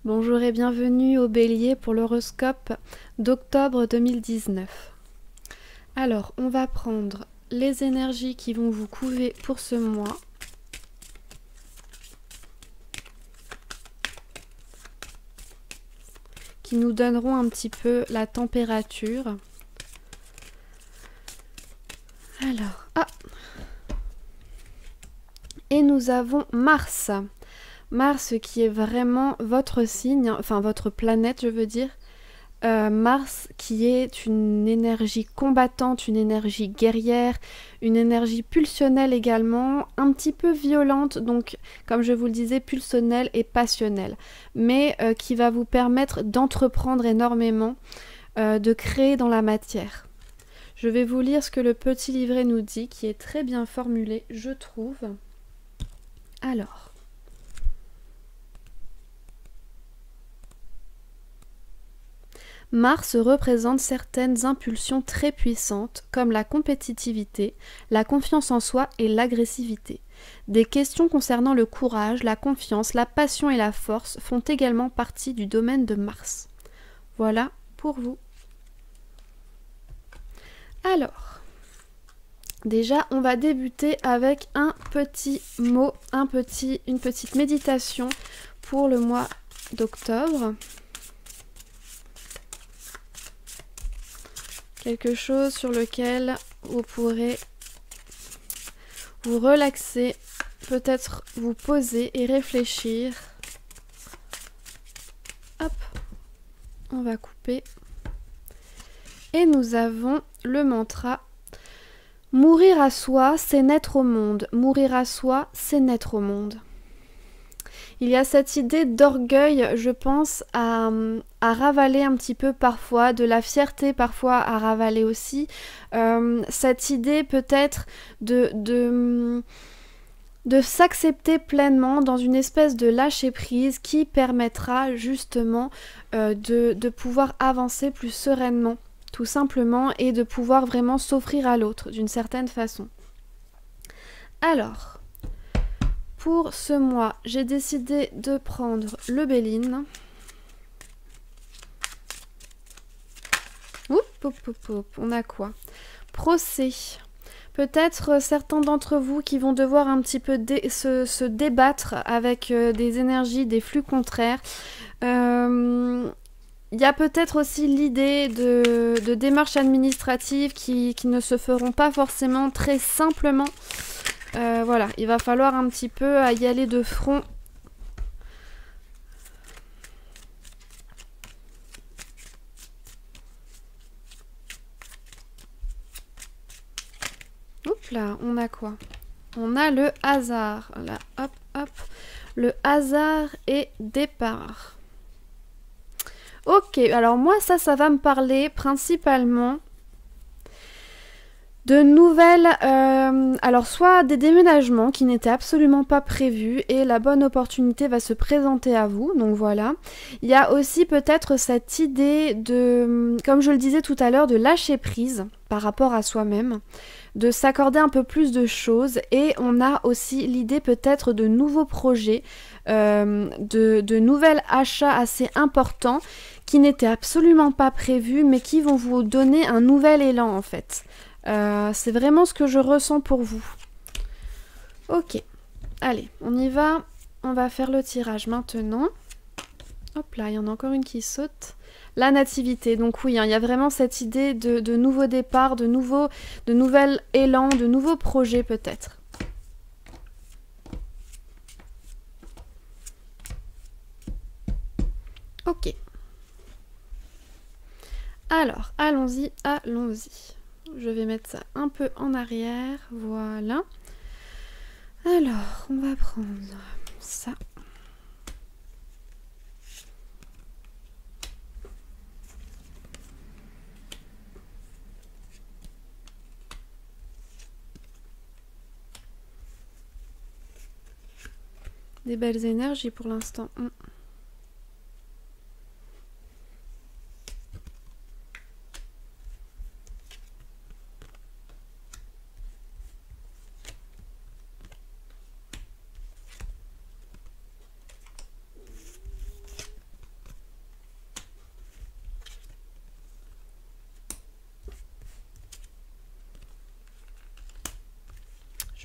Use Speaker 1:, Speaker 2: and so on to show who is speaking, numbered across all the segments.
Speaker 1: Bonjour et bienvenue au Bélier pour l'horoscope d'octobre 2019. Alors, on va prendre les énergies qui vont vous couver pour ce mois. Qui nous donneront un petit peu la température. Alors, et nous avons Mars. Mars qui est vraiment votre signe, enfin votre planète je veux dire. Mars qui est une énergie combattante, une énergie guerrière, une énergie pulsionnelle également, un petit peu violente, donc comme je vous le disais, pulsionnelle et passionnelle, mais qui va vous permettre d'entreprendre énormément, de créer dans la matière. Je vais vous lire ce que le petit livret nous dit, qui est très bien formulé, je trouve. Alors... Mars représente certaines impulsions très puissantes, comme la compétitivité, la confiance en soi et l'agressivité. Des questions concernant le courage, la confiance, la passion et la force font également partie du domaine de Mars. Voilà pour vous. Alors, déjà, on va débuter avec un petit mot, une petite méditation pour le mois d'octobre. Quelque chose sur lequel vous pourrez vous relaxer, peut-être vous poser et réfléchir. Hop, on va couper. Et nous avons le mantra « Mourir à soi, c'est naître au monde. Mourir à soi, c'est naître au monde. » Il y a cette idée d'orgueil, je pense, à ravaler un petit peu parfois, de la fierté parfois à ravaler aussi. Cette idée peut-être de s'accepter pleinement dans une espèce de lâcher-prise qui permettra justement de pouvoir avancer plus sereinement, tout simplement, et de pouvoir vraiment s'offrir à l'autre d'une certaine façon. Alors... Pour ce mois, j'ai décidé de prendre le Béline. On a quoi? Procès. Peut-être certains d'entre vous qui vont devoir un petit peu se débattre avec des énergies, des flux contraires. Il y a peut-être aussi l'idée de démarches administratives qui ne se feront pas forcément très simplement. Voilà, il va falloir un petit peu y aller de front. Oups là, on a quoi? On a le hasard. Là, hop, hop. Le hasard et départ. Ok, alors moi, ça va me parler principalement de nouvelles, alors soit des déménagements qui n'étaient absolument pas prévus et la bonne opportunité va se présenter à vous, donc voilà. Il y a aussi peut-être cette idée de, comme je le disais tout à l'heure, de lâcher prise par rapport à soi-même, de s'accorder un peu plus de choses, et on a aussi l'idée peut-être de nouveaux projets, de nouvelles achats assez importants qui n'étaient absolument pas prévus mais qui vont vous donner un nouvel élan en fait. C'est vraiment ce que je ressens pour vous. Ok, allez, on y va. On va faire le tirage maintenant. Hop là, il y en a encore une qui saute. La nativité, donc oui, il y a vraiment cette idée de nouveau départ, de nouvel élan, de nouveaux projets peut-être. Ok. Alors, allons-y, allons-y. Je vais mettre ça un peu en arrière, voilà. Alors, on va prendre ça. Des belles énergies pour l'instant.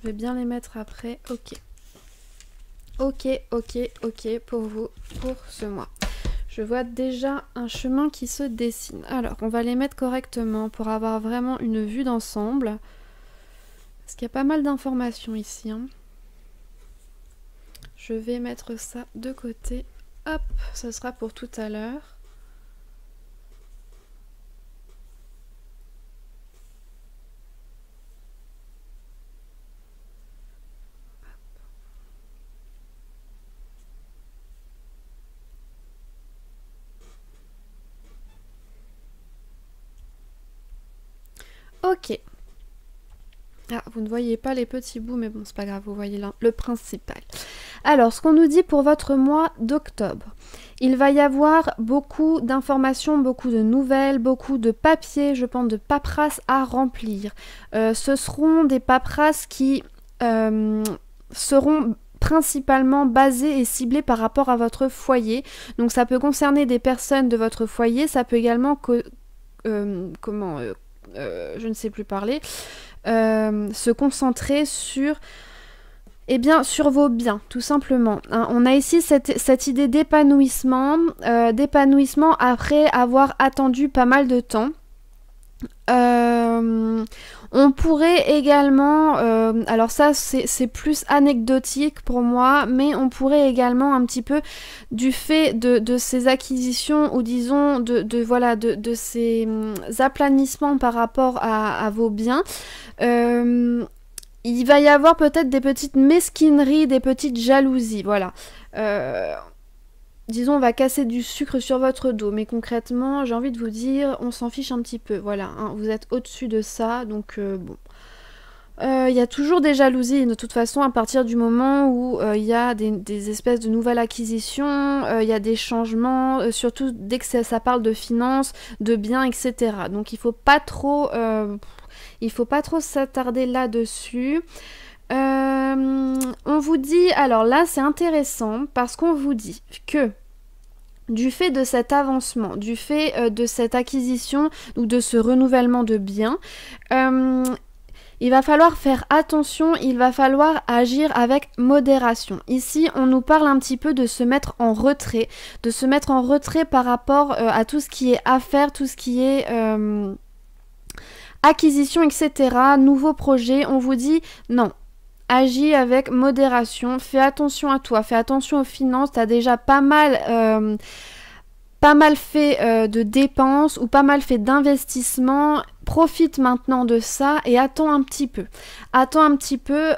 Speaker 1: Je vais bien les mettre après. Ok. Ok, ok, ok pour vous, pour ce mois. Je vois déjà un chemin qui se dessine. Alors, on va les mettre correctement pour avoir vraiment une vue d'ensemble. Parce qu'il y a pas mal d'informations ici. Hein. Je vais mettre ça de côté. Hop, ça sera pour tout à l'heure. Ok. Ah, vous ne voyez pas les petits bouts, mais bon, c'est pas grave, vous voyez là, le principal. Alors, ce qu'on nous dit pour votre mois d'octobre, il va y avoir beaucoup d'informations, beaucoup de nouvelles, beaucoup de papiers, je pense, de paperasses à remplir. Ce seront des paperasses qui seront principalement basées et ciblées par rapport à votre foyer. Donc, ça peut concerner des personnes de votre foyer, ça peut également... je ne sais plus parler... se concentrer sur, eh bien, sur vos biens, tout simplement. Hein. On a ici cette idée d'épanouissement, d'épanouissement après avoir attendu pas mal de temps. On pourrait également, alors ça c'est plus anecdotique pour moi, mais on pourrait également un petit peu du fait de ces acquisitions ou disons de ces aplanissements par rapport à vos biens, il va y avoir peut-être des petites mesquineries, des petites jalousies, voilà. Disons, on va casser du sucre sur votre dos, mais concrètement, j'ai envie de vous dire, on s'en fiche un petit peu, voilà, hein, vous êtes au-dessus de ça, donc bon. Il y a toujours des jalousies, de toute façon, à partir du moment où il y a des espèces de nouvelles acquisitions, il y a des changements, surtout dès que ça parle de finances, de biens, etc. Donc il faut pas trop s'attarder là-dessus. On vous dit, alors là c'est intéressant parce qu'on vous dit que du fait de cet avancement, du fait de cette acquisition ou de ce renouvellement de biens, il va falloir faire attention, il va falloir agir avec modération. Ici, on nous parle un petit peu de se mettre en retrait, par rapport à tout ce qui est affaires, tout ce qui est... acquisition, etc., nouveaux projets, on vous dit non, agis avec modération, fais attention à toi, fais attention aux finances, tu as déjà pas mal fait de dépenses ou pas mal fait d'investissements, profite maintenant de ça et attends un petit peu. Attends un petit peu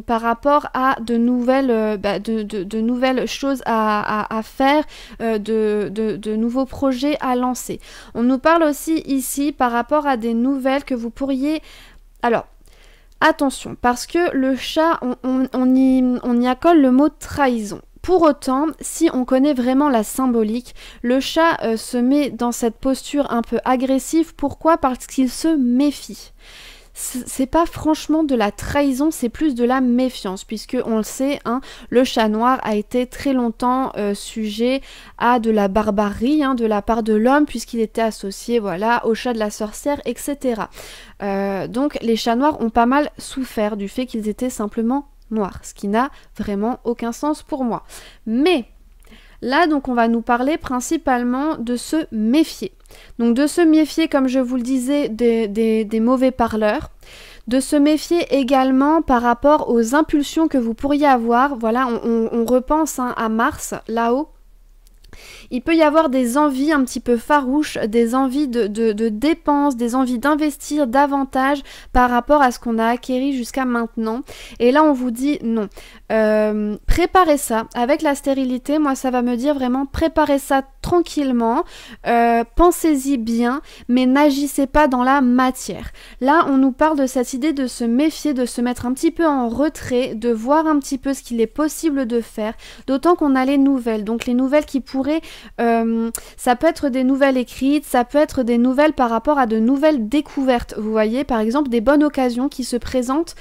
Speaker 1: par rapport à de nouvelles, de nouvelles choses à faire, de nouveaux projets à lancer. On nous parle aussi ici par rapport à des nouvelles que vous pourriez... Alors, attention, parce que le chat, on y accole le mot trahison. Pour autant, si on connaît vraiment la symbolique, le chat se met dans cette posture un peu agressive. Pourquoi ? Parce qu'il se méfie. C'est pas franchement de la trahison, c'est plus de la méfiance, puisque on le sait, hein, le chat noir a été très longtemps sujet à de la barbarie de la part de l'homme, puisqu'il était associé, voilà, au chat de la sorcière, etc. Donc les chats noirs ont pas mal souffert du fait qu'ils étaient simplement noirs, ce qui n'a vraiment aucun sens pour moi. Mais là, donc, on va nous parler principalement de se méfier. Donc, de se méfier, comme je vous le disais, des mauvais parleurs. De se méfier également par rapport aux impulsions que vous pourriez avoir. Voilà, on repense à Mars, là-haut. Il peut y avoir des envies un petit peu farouches, des envies de dépenses, des envies d'investir davantage par rapport à ce qu'on a acquéri jusqu'à maintenant. Et là, on vous dit non. Préparez ça. Avec la stérilité, moi, ça va me dire vraiment préparez ça tranquillement. Pensez-y bien, mais n'agissez pas dans la matière. Là, on nous parle de cette idée de se méfier, de se mettre un petit peu en retrait, de voir un petit peu ce qu'il est possible de faire, d'autant qu'on a les nouvelles. Donc, les nouvelles qui pourraient ça peut être des nouvelles écrites, ça peut être des nouvelles par rapport à de nouvelles découvertes. Vous voyez, par exemple, des bonnes occasions qui se présentent.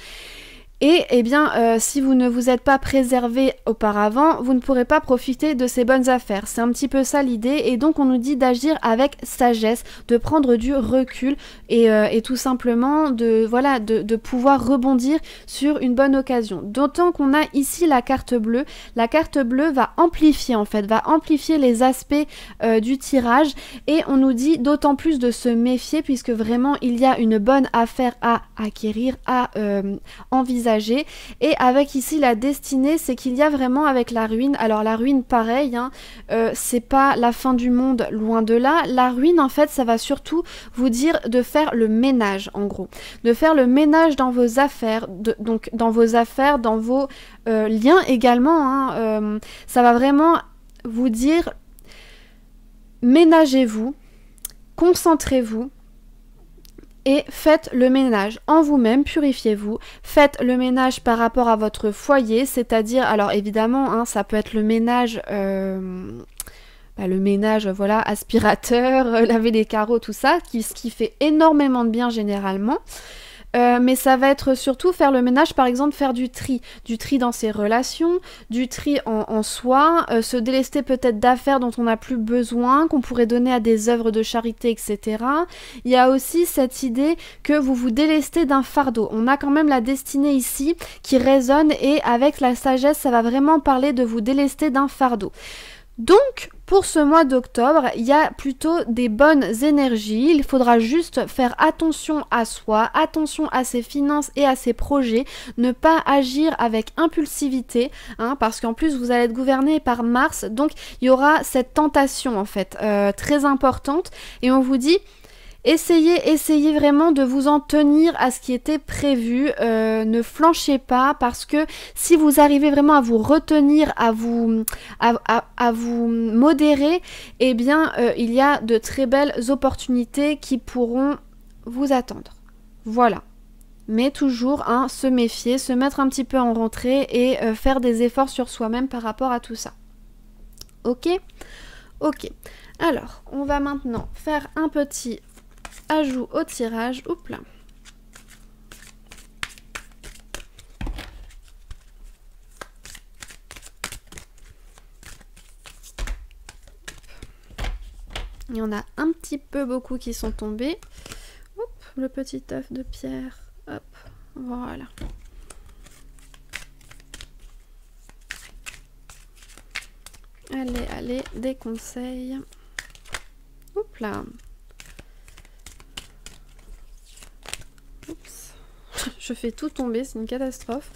Speaker 1: Et eh bien, si vous ne vous êtes pas préservé auparavant, vous ne pourrez pas profiter de ces bonnes affaires. C'est un petit peu ça l'idée. Et donc, on nous dit d'agir avec sagesse, de prendre du recul et tout simplement de pouvoir rebondir sur une bonne occasion. D'autant qu'on a ici la carte bleue. La carte bleue va amplifier en fait, va amplifier les aspects du tirage. Et on nous dit d'autant plus de se méfier puisque vraiment, il y a une bonne affaire à acquérir, à envisager. Et avec ici la destinée, c'est qu'il y a vraiment avec la ruine, alors la ruine pareil, hein, c'est pas la fin du monde, loin de là. La ruine en fait, ça va surtout vous dire de faire le ménage en gros, de faire le ménage dans vos affaires, donc dans vos affaires, dans vos liens également, hein, ça va vraiment vous dire ménagez-vous, concentrez-vous, et faites le ménage en vous-même, purifiez-vous, faites le ménage par rapport à votre foyer, c'est-à-dire, alors évidemment, hein, ça peut être le ménage, voilà, aspirateur, laver les carreaux, tout ça, ce qui fait énormément de bien généralement. Mais ça va être surtout faire le ménage, par exemple faire du tri dans ses relations, du tri en soi, se délester peut-être d'affaires dont on n'a plus besoin, qu'on pourrait donner à des œuvres de charité, etc. Il y a aussi cette idée que vous vous délestez d'un fardeau. On a quand même la destinée ici qui résonne et avec la sagesse, ça va vraiment parler de vous délester d'un fardeau. Donc, pour ce mois d'octobre, il y a plutôt des bonnes énergies. Il faudra juste faire attention à soi, attention à ses finances et à ses projets. Ne pas agir avec impulsivité, hein, parce qu'en plus, vous allez être gouverné par Mars. Donc, il y aura cette tentation, en fait, très importante. Et on vous dit... Essayez vraiment de vous en tenir à ce qui était prévu, ne flanchez pas parce que si vous arrivez vraiment à vous retenir, à vous modérer, eh bien il y a de très belles opportunités qui pourront vous attendre. Voilà. Mais toujours, hein, se méfier, se mettre un petit peu en rentrée et faire des efforts sur soi-même par rapport à tout ça. Ok ? Ok. Alors, on va maintenant faire un petit... ajout au tirage, oups là. Il y en a un petit peu beaucoup qui sont tombés. Hop, le petit œuf de pierre. Hop, voilà. Allez, des conseils. Hop là. Oups. Je fais tout tomber, c'est une catastrophe.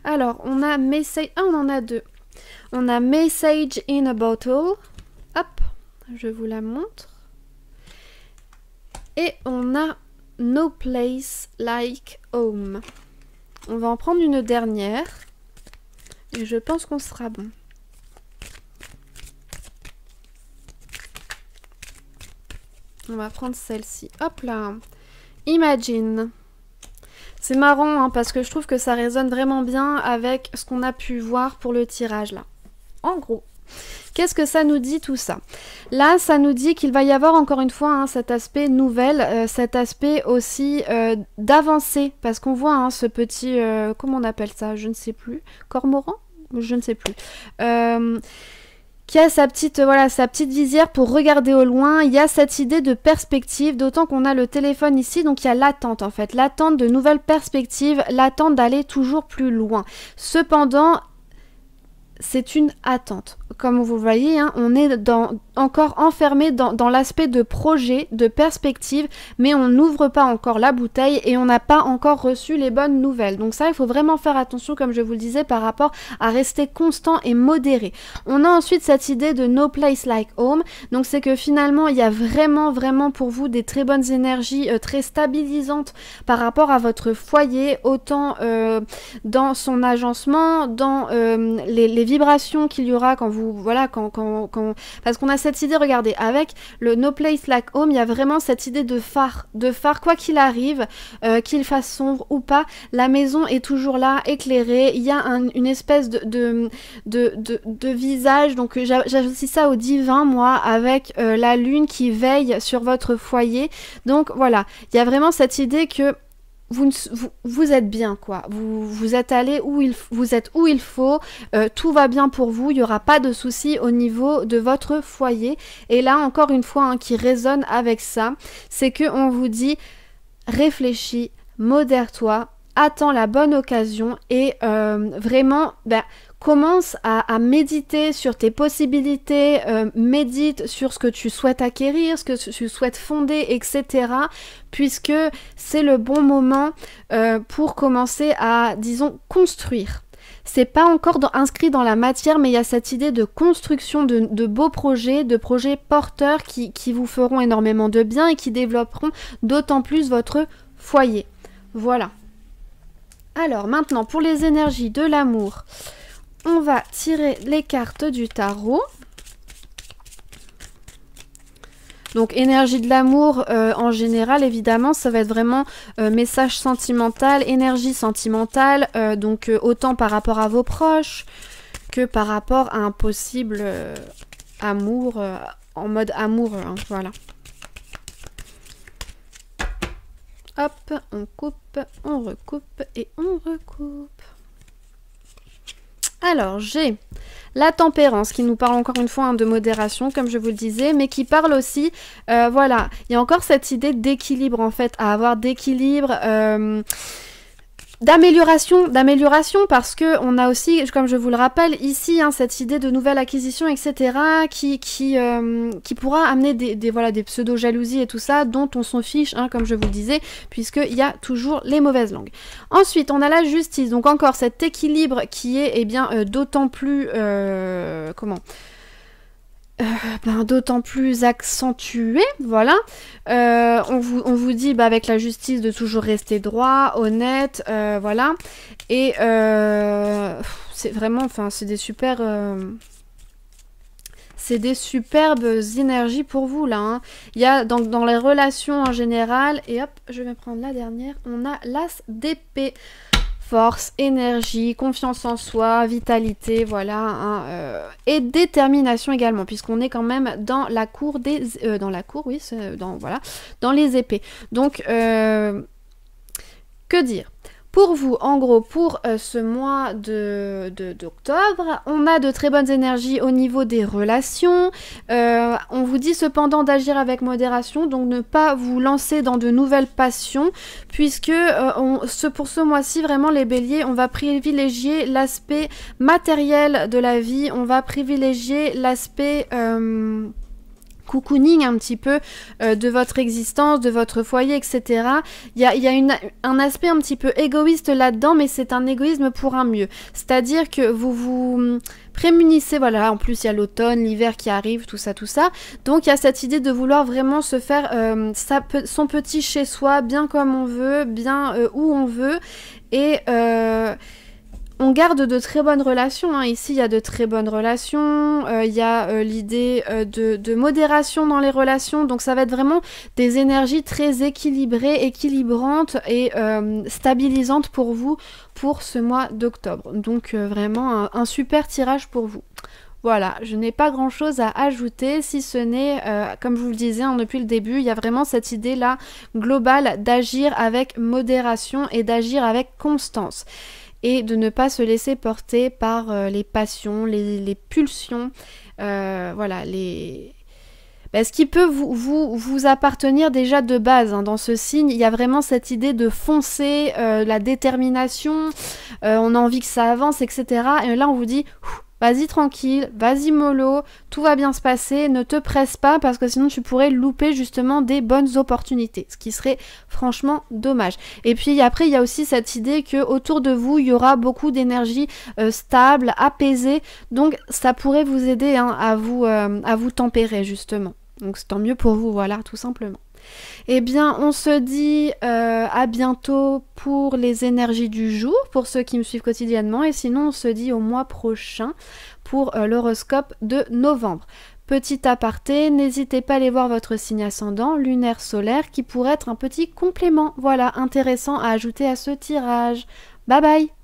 Speaker 1: Alors, on a message... Ah, on en a deux. On a message in a bottle. Hop, je vous la montre. Et on a no place like home. On va en prendre une dernière. Et je pense qu'on sera bon. On va prendre celle-ci. Hop là. Imagine. C'est marrant hein, parce que je trouve que ça résonne vraiment bien avec ce qu'on a pu voir pour le tirage là. En gros, qu'est-ce que ça nous dit tout ça? Là, ça nous dit qu'il va y avoir encore une fois hein, cet aspect nouvelle, cet aspect aussi d'avancée. Parce qu'on voit hein, ce petit, comment on appelle ça? Je ne sais plus. Cormoran? Je ne sais plus. Qui a sa petite visière pour regarder au loin. Il y a cette idée de perspective, d'autant qu'on a le téléphone ici, donc il y a l'attente en fait, l'attente de nouvelles perspectives, l'attente d'aller toujours plus loin. Cependant, c'est une attente. Comme vous voyez, hein, on est encore enfermé dans l'aspect de projet, de perspective, mais on n'ouvre pas encore la bouteille et on n'a pas encore reçu les bonnes nouvelles. Donc ça, il faut vraiment faire attention, comme je vous le disais, par rapport à rester constant et modéré. On a ensuite cette idée de no place like home. Donc c'est que finalement, il y a vraiment pour vous des très bonnes énergies, très stabilisantes par rapport à votre foyer, autant dans son agencement, dans les vibrations qu'il y aura quand vous parce qu'on a cette idée, regardez, avec le No Place Like Home, il y a vraiment cette idée de phare, quoi qu'il arrive, qu'il fasse sombre ou pas, la maison est toujours là, éclairée, il y a une espèce de visage, donc j'associe ça au divin, moi, avec la lune qui veille sur votre foyer, donc voilà, il y a vraiment cette idée que vous êtes bien, quoi. Vous êtes allé vous êtes où il faut, tout va bien pour vous, il n'y aura pas de soucis au niveau de votre foyer. Et là, encore une fois, hein, qui résonne avec ça, c'est qu'on vous dit, réfléchis, modère-toi, attends la bonne occasion et vraiment, commence à méditer sur tes possibilités, médite sur ce que tu souhaites acquérir, ce que tu souhaites fonder, etc. Puisque c'est le bon moment pour commencer à, disons, construire. C'est pas encore inscrit dans la matière, mais il y a cette idée de construction de beaux projets, de projets porteurs qui vous feront énormément de bien et qui développeront d'autant plus votre foyer. Voilà. Alors maintenant, pour les énergies de l'amour, on va tirer les cartes du tarot. Donc énergie de l'amour en général, évidemment, ça va être vraiment message sentimental, énergie sentimentale, donc autant par rapport à vos proches que par rapport à un possible amour, en mode amoureux, hein, voilà. Hop, on coupe, on recoupe et on recoupe. Alors, j'ai la tempérance qui nous parle encore une fois, hein, de modération, comme je vous le disais, mais qui parle aussi, voilà, il y a encore cette idée d'équilibre en fait, à avoir d'équilibre, d'amélioration, parce que on a aussi, comme je vous le rappelle ici, hein, cette idée de nouvelle acquisition, etc., qui pourra amener des pseudo-jalousies et tout ça, dont on s'en fiche, hein, comme je vous le disais, puisqu'il y a toujours les mauvaises langues. Ensuite, on a la justice, donc encore cet équilibre qui est, d'autant plus, d'autant plus accentué, voilà. On vous dit avec la justice de toujours rester droit, honnête, voilà. Et c'est vraiment, c'est des des superbes énergies pour vous là, hein. Il y a dans les relations en général, et hop, je vais prendre la dernière, on a l'as d'épée. Force, énergie, confiance en soi, vitalité, voilà, hein, et détermination également, puisqu'on est quand même dans la cour des... dans la cour, oui, voilà, dans les épées. Donc, que dire ? Pour vous, en gros, pour ce mois d'octobre, on a de très bonnes énergies au niveau des relations. On vous dit cependant d'agir avec modération, donc ne pas vous lancer dans de nouvelles passions, puisque pour ce mois-ci, vraiment les béliers, on va privilégier l'aspect matériel de la vie, on va privilégier l'aspect... cocooning un petit peu de votre existence, de votre foyer, etc. Il y a un aspect un petit peu égoïste là-dedans, mais c'est un égoïsme pour un mieux. C'est-à-dire que vous vous prémunissez, voilà, en plus il y a l'automne, l'hiver qui arrive, tout ça. Donc il y a cette idée de vouloir vraiment se faire son petit chez-soi, bien comme on veut, bien où on veut, et... on garde de très bonnes relations, hein. Ici il y a de très bonnes relations, il y a l'idée de modération dans les relations, donc ça va être vraiment des énergies très équilibrées, équilibrantes et stabilisantes pour vous pour ce mois d'octobre. Donc vraiment un super tirage pour vous. Voilà, je n'ai pas grand chose à ajouter, si ce n'est, comme je vous le disais, hein, depuis le début, il y a vraiment cette idée-là globale d'agir avec modération et d'agir avec constance. Et de ne pas se laisser porter par les passions, les pulsions, voilà, ce qui peut vous appartenir déjà de base, hein. Dans ce signe, il y a vraiment cette idée de foncer, la détermination, on a envie que ça avance, etc. Et là, on vous dit... Vas-y tranquille, vas-y mollo, tout va bien se passer, ne te presse pas parce que sinon tu pourrais louper justement des bonnes opportunités, ce qui serait franchement dommage. Et puis après il y a aussi cette idée que autour de vous il y aura beaucoup d'énergie stable, apaisée, donc ça pourrait vous aider, hein, à vous tempérer justement. Donc c'est tant mieux pour vous, voilà, tout simplement. Eh bien, on se dit à bientôt pour les énergies du jour, pour ceux qui me suivent quotidiennement, et sinon on se dit au mois prochain pour l'horoscope de novembre. Petit aparté, n'hésitez pas à aller voir votre signe ascendant, lunaire, solaire, qui pourrait être un petit complément, voilà, intéressant à ajouter à ce tirage. Bye bye!